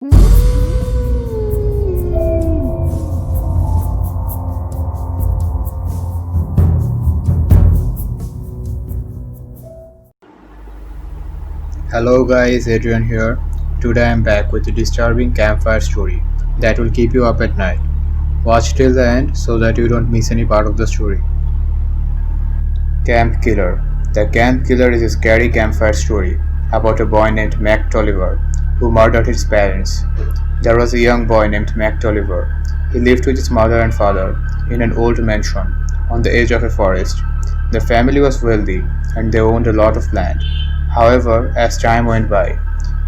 Hello guys, Adrian here. Today I am back with a disturbing campfire story that will keep you up at night. Watch till the end so that you don't miss any part of the story. Camp Killer. The Camp Killer is a scary campfire story about a boy named Mac Tolliver who murdered his parents. There was a young boy named Mac Tolliver. He lived with his mother and father in an old mansion on the edge of a forest. The family was wealthy and they owned a lot of land. However, as time went by,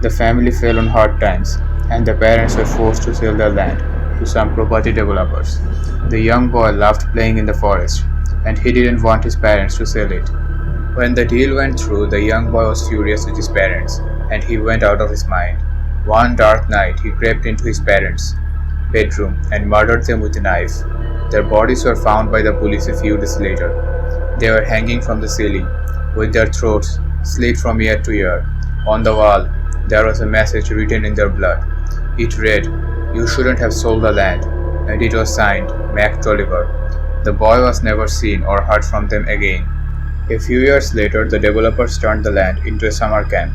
the family fell on hard times and the parents were forced to sell their land to some property developers. The young boy loved playing in the forest and he didn't want his parents to sell it. When the deal went through, the young boy was furious with his parents and he went out of his mind. One dark night, he crept into his parents' bedroom and murdered them with a knife. Their bodies were found by the police a few days later. They were hanging from the ceiling, with their throats slit from ear to ear. On the wall, there was a message written in their blood. It read, "You shouldn't have sold the land," and it was signed Mac Tolliver. The boy was never seen or heard from them again. A few years later, the developers turned the land into a summer camp.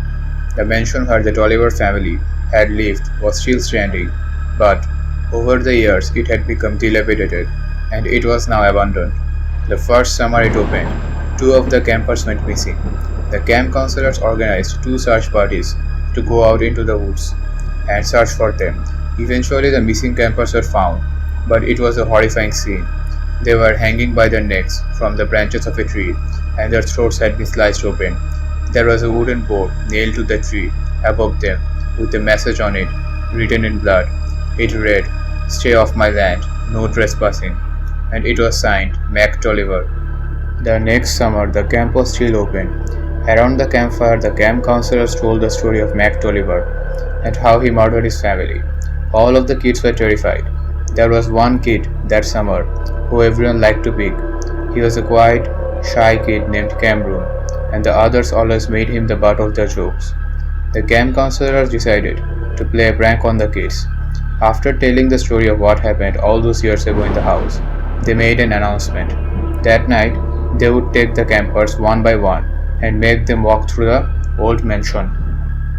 The mansion where the Tolliver family had lived was still standing, but over the years it had become dilapidated and it was now abandoned. The first summer it opened, two of the campers went missing. The camp counselors organized two search parties to go out into the woods and search for them. Eventually, the missing campers were found, but it was a horrifying scene. They were hanging by their necks from the branches of a tree, and their throats had been sliced open. There was a wooden board nailed to the tree above them with a message on it, written in blood. It read, "Stay off my land, no trespassing," and it was signed Mac Tolliver. The next summer, the camp was still open. Around the campfire, the camp counselors told the story of Mac Tolliver and how he murdered his family. All of the kids were terrified. There was one kid that summer who everyone liked to pick. He was a quiet, shy kid named Cameron, and the others always made him the butt of their jokes. The camp counselors decided to play a prank on the kids. After telling the story of what happened all those years ago in the house, they made an announcement. That night, they would take the campers one by one and make them walk through the old mansion.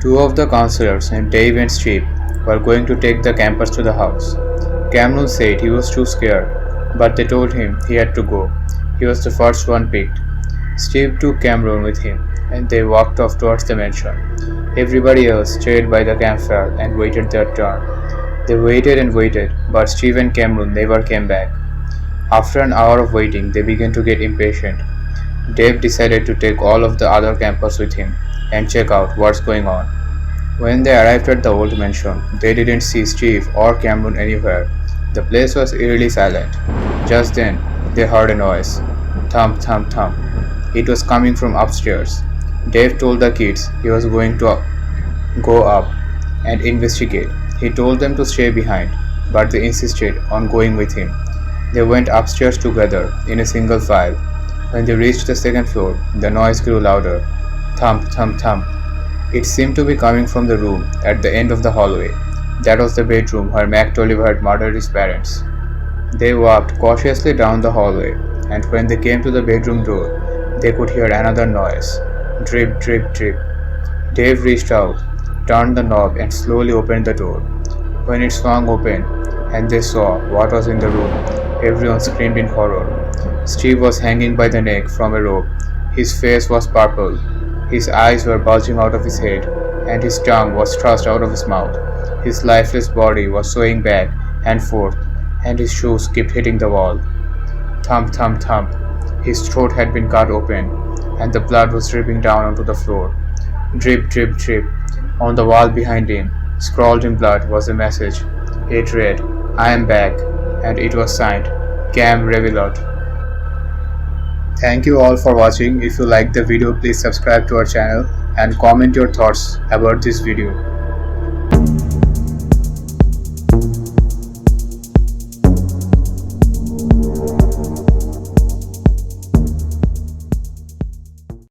Two of the counselors, Dave and Steve, were going to take the campers to the house. Cameron said he was too scared, but they told him he had to go. He was the first one picked. Steve took Cameron with him, and they walked off towards the mansion. Everybody else stayed by the campfire and waited their turn. They waited and waited, but Steve and Cameron never came back. After an hour of waiting, they began to get impatient. Dave decided to take all of the other campers with him and check out what's going on. When they arrived at the old mansion, they didn't see Steve or Cameron anywhere. The place was eerily silent. Just then, they heard a noise. Thump, thump, thump. It was coming from upstairs. Dave told the kids he was going to go up and investigate. He told them to stay behind, but they insisted on going with him. They went upstairs together in a single file. When they reached the second floor, the noise grew louder. Thump, thump, thump. It seemed to be coming from the room at the end of the hallway. That was the bedroom where Mac Tolliver had murdered his parents. They walked cautiously down the hallway, and when they came to the bedroom door, they could hear another noise. Drip, drip, drip. Dave reached out, turned the knob, and slowly opened the door. When it swung open, and they saw what was in the room, everyone screamed in horror. Steve was hanging by the neck from a rope. His face was purple. His eyes were bulging out of his head, and his tongue was thrust out of his mouth. His lifeless body was swaying back and forth, and his shoes kept hitting the wall. Thump, thump, thump. His throat had been cut open, and the blood was dripping down onto the floor. Drip, drip, drip. On the wall behind him, scrawled in blood, was a message. It read, "I am back," and it was signed Cam Revilot. Thank you all for watching. If you liked the video, please subscribe to our channel and comment your thoughts about this video.